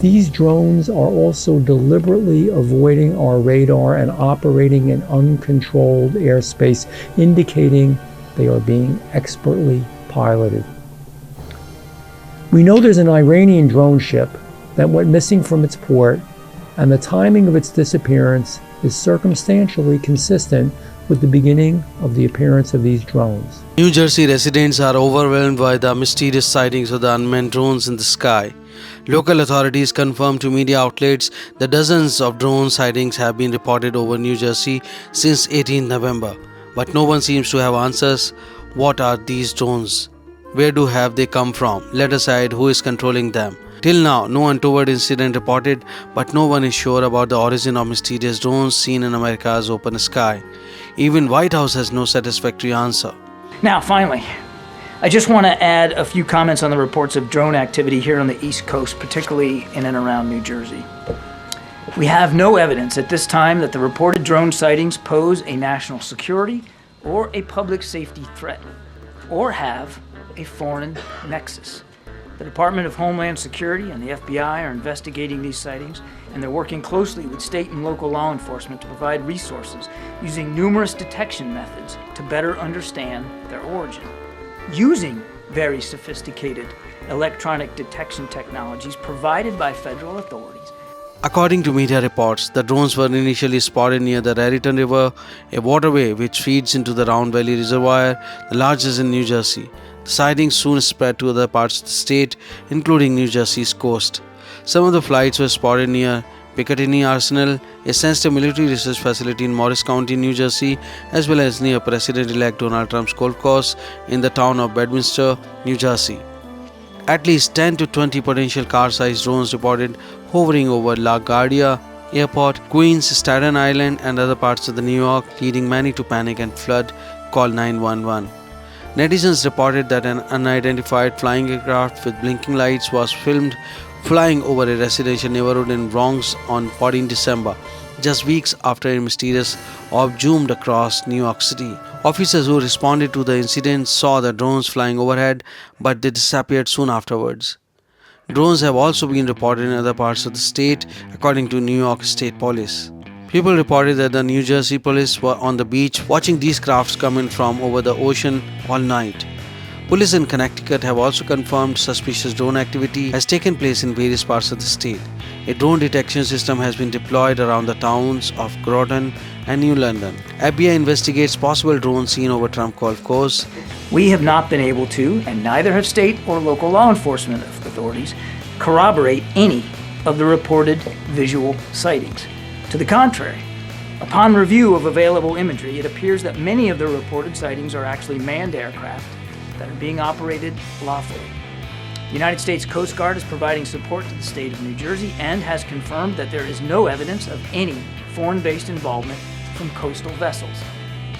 These drones are also deliberately avoiding our radar and operating in uncontrolled airspace, indicating they are being expertly piloted. We know there's an Iranian drone ship that went missing from its port, and the timing of its disappearance is circumstantially consistent with the beginning of the appearance of these drones. New Jersey residents are overwhelmed by the mysterious sightings of the unmanned drones in the sky. Local authorities confirmed to media outlets that dozens of drone sightings have been reported over New Jersey since 18 November. But no one seems to have answers. What are these drones? Where have they come from? Let aside who is controlling them. Till now, no untoward incident reported, but no one is sure about the origin of mysterious drones seen in America's open sky. Even White House has no satisfactory answer. Now, finally, I just want to add a few comments on the reports of drone activity here on the East Coast, particularly in and around New Jersey. We have no evidence at this time that the reported drone sightings pose a national security or a public safety threat, or have a foreign nexus. The Department of Homeland Security and the FBI are investigating these sightings, and they're working closely with state and local law enforcement to provide resources using numerous detection methods to better understand their origin. Using very sophisticated electronic detection technologies provided by federal authorities. According to media reports, the drones were initially spotted near the Raritan River, a waterway which feeds into the Round Valley Reservoir, the largest in New Jersey. The sightings soon spread to other parts of the state, including New Jersey's coast. Some of the flights were spotted near Picatinny Arsenal, a sensitive military research facility in Morris County, New Jersey, as well as near President-elect Donald Trump's golf course in the town of Bedminster, New Jersey. At least 10 to 20 potential car-sized drones reported hovering over LaGuardia Airport, Queens, Staten Island, and other parts of New York, leading many to panic and flood call 911. Netizens reported that an unidentified flying aircraft with blinking lights was filmed flying over a residential neighborhood in Bronx on 14 December, just weeks after a mysterious orb zoomed across New York City. Officers who responded to the incident saw the drones flying overhead, but they disappeared soon afterwards. Drones have also been reported in other parts of the state, according to New York State Police. People reported that the New Jersey police were on the beach watching these crafts come in from over the ocean all night. Police in Connecticut have also confirmed suspicious drone activity has taken place in various parts of the state. A drone detection system has been deployed around the towns of Groton and New London. FBI investigates possible drones seen over Trump Golf Course. We have not been able to, and neither have state or local law enforcement authorities, corroborate any of the reported visual sightings. To the contrary, upon review of available imagery, it appears that many of the reported sightings are actually manned aircraft that are being operated lawfully. The United States Coast Guard is providing support to the state of New Jersey and has confirmed that there is no evidence of any foreign-based involvement from coastal vessels.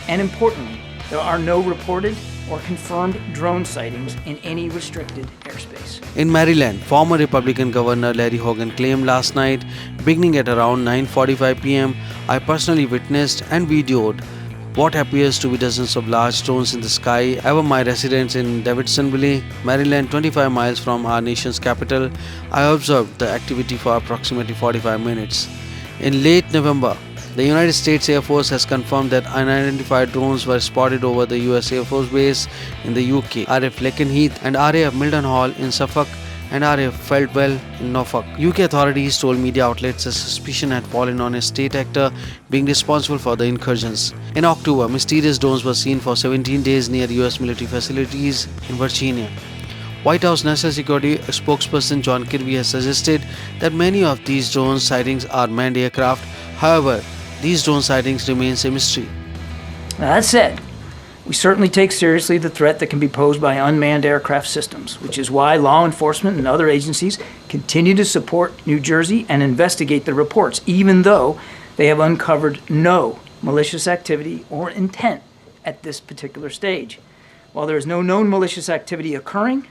And importantly, there are no reported or confirmed drone sightings in any restricted airspace. In Maryland, former Republican Governor Larry Hogan claimed last night, beginning at around 9:45 p.m., I personally witnessed and videoed what appears to be dozens of large drones in the sky over my residence in Davidsonville, Maryland, 25 miles from our nation's capital. I observed the activity for approximately 45 minutes. In late November, the United States Air Force has confirmed that unidentified drones were spotted over the US Air Force Base in the UK, RAF Lakenheath and RAF Mildenhall in Suffolk and RAF Feltwell in Norfolk. UK authorities told media outlets that suspicion had fallen on a state actor being responsible for the incursions. In October, mysterious drones were seen for 17 days near US military facilities in Virginia. White House National Security spokesperson John Kirby has suggested that many of these drone sightings are manned aircraft. However, these drone sightings remain a mystery. Now, that said, we certainly take seriously the threat that can be posed by unmanned aircraft systems, which is why law enforcement and other agencies continue to support New Jersey and investigate the reports, even though they have uncovered no malicious activity or intent at this particular stage. While there is no known malicious activity occurring,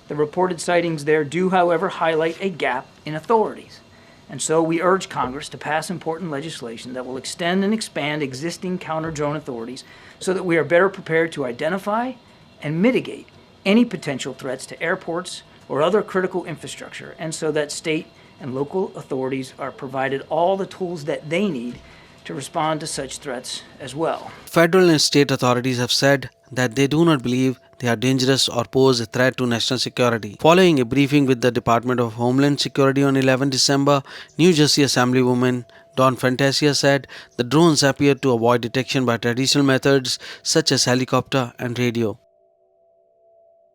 the reported sightings there do, however, highlight a gap in authorities. And so we urge Congress to pass important legislation that will extend and expand existing counter-drone authorities so that we are better prepared to identify and mitigate any potential threats to airports or other critical infrastructure, and so that state and local authorities are provided all the tools that they need to respond to such threats as well. Federal and state authorities have said that they do not believe they are dangerous or pose a threat to national security. Following a briefing with the Department of Homeland Security on 11 December, New Jersey Assemblywoman Dawn Fantasia said the drones appeared to avoid detection by traditional methods such as helicopter and radio.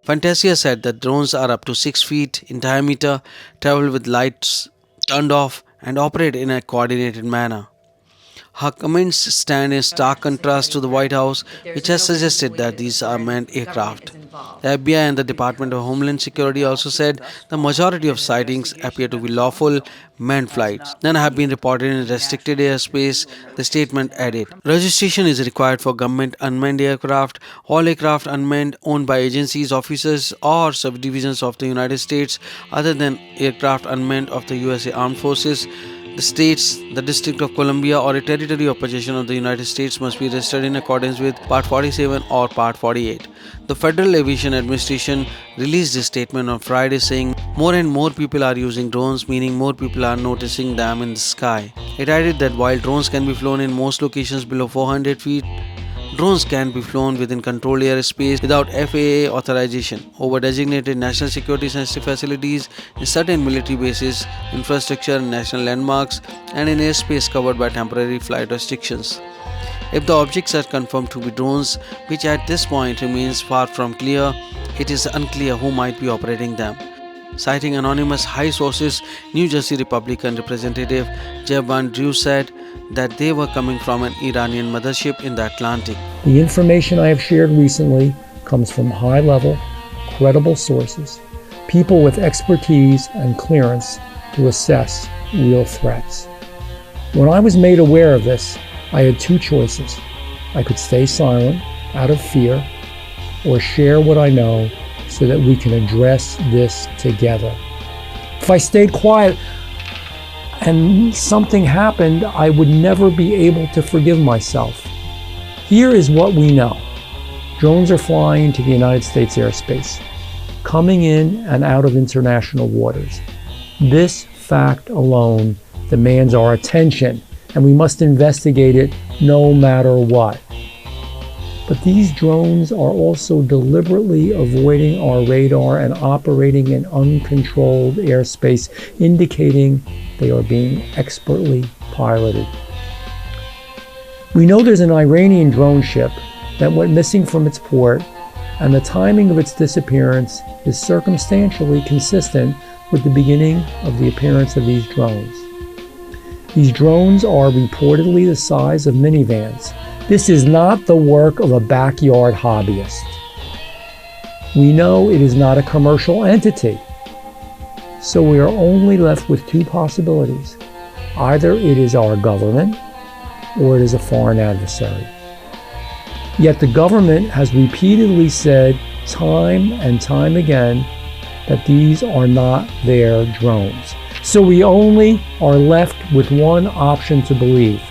Fantasia said that drones are up to 6 feet in diameter, travel with lights turned off, and operate in a coordinated manner. Her comments stand in stark contrast to the White House, which has suggested that these are manned aircraft. The FBI and the Department of Homeland Security also said the majority of sightings appear to be lawful manned flights. None have been reported in restricted airspace, the statement added. Registration is required for government unmanned aircraft. All aircraft unmanned owned by agencies, officers, or subdivisions of the United States other than aircraft unmanned of the USA Armed Forces, the states, the District of Columbia, or a territory of possession of the United States must be registered in accordance with Part 47 or Part 48. The Federal Aviation Administration released a statement on Friday saying more and more people are using drones, meaning more people are noticing them in the sky. It added that while drones can be flown in most locations below 400 feet, drones can be flown within controlled airspace without FAA authorization over designated national security sensitive facilities, in certain military bases, infrastructure, national landmarks, and in airspace covered by temporary flight restrictions. If the objects are confirmed to be drones, which at this point remains far from clear, it is unclear who might be operating them. Citing anonymous high sources, New Jersey Republican Representative Jeb Van Drew said that they were coming from an Iranian mothership in the Atlantic. The information I have shared recently comes from high-level, credible sources, people with expertise and clearance to assess real threats. When I was made aware of this, I had two choices. I could stay silent out of fear, or share what I know so that we can address this together. If I stayed quiet and something happened, I would never be able to forgive myself. Here is what we know. Drones are flying into the United States airspace, coming in and out of international waters. This fact alone demands our attention, and we must investigate it no matter what. But these drones are also deliberately avoiding our radar and operating in uncontrolled airspace, indicating they are being expertly piloted. We know there's an Iranian drone ship that went missing from its port, and the timing of its disappearance is circumstantially consistent with the beginning of the appearance of these drones. These drones are reportedly the size of minivans. This is not the work of a backyard hobbyist. We know it is not a commercial entity. So we are only left with two possibilities. Either it is our government or it is a foreign adversary. Yet the government has repeatedly said time and time again that these are not their drones. So we only are left with one option to believe.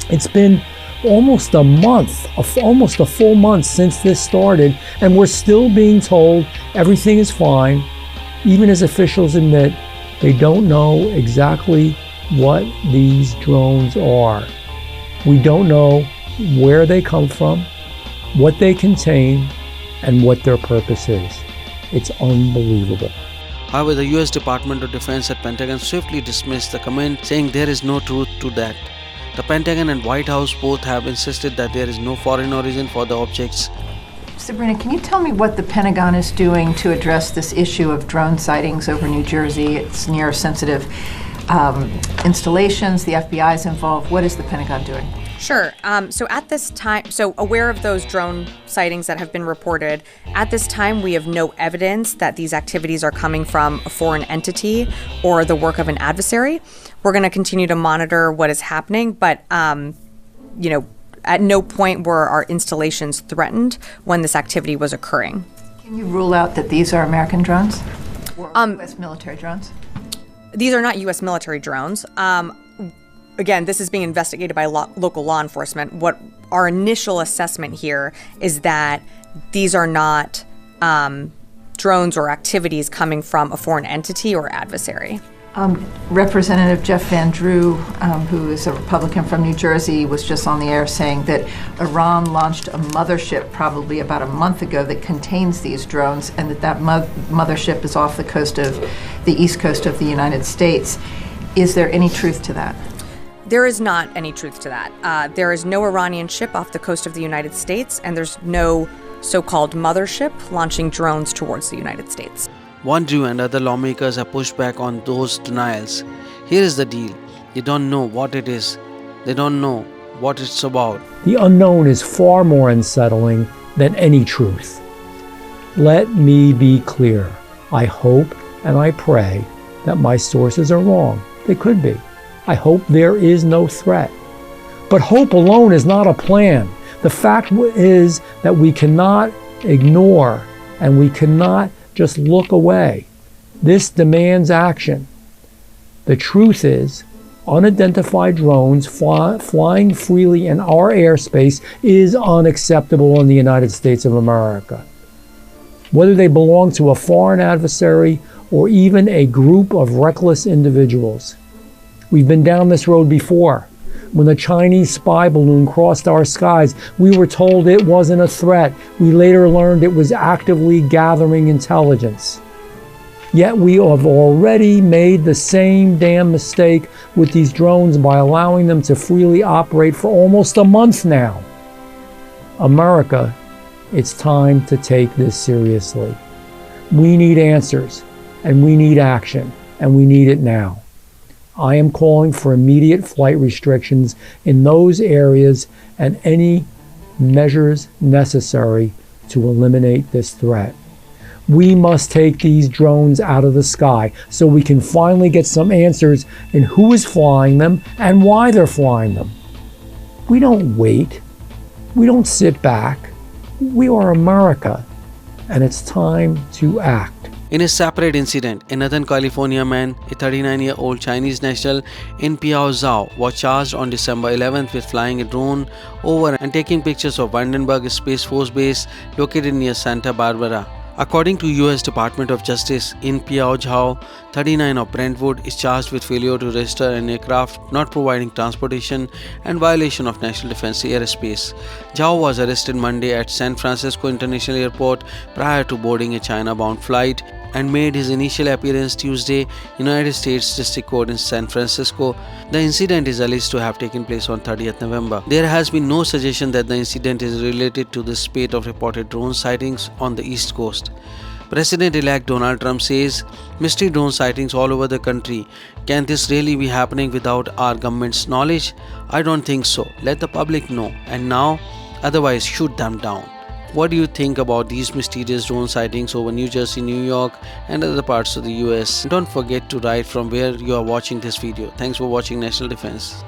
It's been almost a month, almost a full month since this started, and we're still being told everything is fine, even as officials admit they don't know exactly what these drones are. We don't know where they come from, what they contain, and what their purpose is. It's unbelievable. However, the US Department of Defense at Pentagon swiftly dismissed the comment, saying there is no truth to that. The Pentagon and White House both have insisted that there is no foreign origin for the objects. Sabrina, can you tell me what the Pentagon is doing to address this issue of drone sightings over New Jersey? It's near sensitive installations. The FBI is involved. What is the Pentagon doing? Sure. So at this time, aware of those drone sightings that have been reported, at this time we have no evidence that these activities are coming from a foreign entity or the work of an adversary. We're going to continue to monitor what is happening, but at no point were our installations threatened when this activity was occurring. Can you rule out that these are American drones or U.S. military drones? These are not U.S. military drones. Again, this is being investigated by local law enforcement. What our initial assessment here is that these are not drones or activities coming from a foreign entity or adversary. Representative Jeff Van Drew, who is a Republican from New Jersey, was just on the air saying that Iran launched a mothership probably about a month ago that contains these drones, and that mothership is off the coast of the east coast of the United States. Is there any truth to that? There is not any truth to that. There is no Iranian ship off the coast of the United States, and there's no so-called mothership launching drones towards the United States. Van Drew and other lawmakers have pushed back on those denials. Here is the deal. They don't know what it is. They don't know what it's about. The unknown is far more unsettling than any truth. Let me be clear. I hope and I pray that my sources are wrong. They could be. I hope there is no threat. But hope alone is not a plan. The fact is that we cannot ignore and we cannot just look away. This demands action. The truth is, unidentified drones flying freely in our airspace is unacceptable in the United States of America. Whether they belong to a foreign adversary or even a group of reckless individuals. We've been down this road before. When the Chinese spy balloon crossed our skies, we were told it wasn't a threat. We later learned it was actively gathering intelligence. Yet we have already made the same damn mistake with these drones by allowing them to freely operate for almost a month now. America, it's time to take this seriously. We need answers, and we need action, and we need it now. I am calling for immediate flight restrictions in those areas and any measures necessary to eliminate this threat. We must take these drones out of the sky so we can finally get some answers in who is flying them and why they're flying them. We don't wait. We don't sit back. We are America, and it's time to act. In a separate incident, a Northern California man, a 39-year-old Chinese national in Piaozhou, was charged on December 11th with flying a drone over and taking pictures of Vandenberg Space Force Base located near Santa Barbara. According to U.S. Department of Justice, in Piaozhou, 39 of Brentwood is charged with failure to register an aircraft, not providing transportation, and violation of national defense airspace. Zhao was arrested Monday at San Francisco International Airport prior to boarding a China-bound flight and made his initial appearance Tuesday, United States District Court in San Francisco. The incident is alleged to have taken place on 30th November. There has been no suggestion that the incident is related to the spate of reported drone sightings on the East Coast. President-elect Donald Trump says, mystery drone sightings all over the country. Can this really be happening without our government's knowledge? I don't think so. Let the public know. And now, otherwise shoot them down. What do you think about these mysterious drone sightings over New Jersey, New York, and other parts of the US? Don't forget to write from where you are watching this video. Thanks for watching National Defense.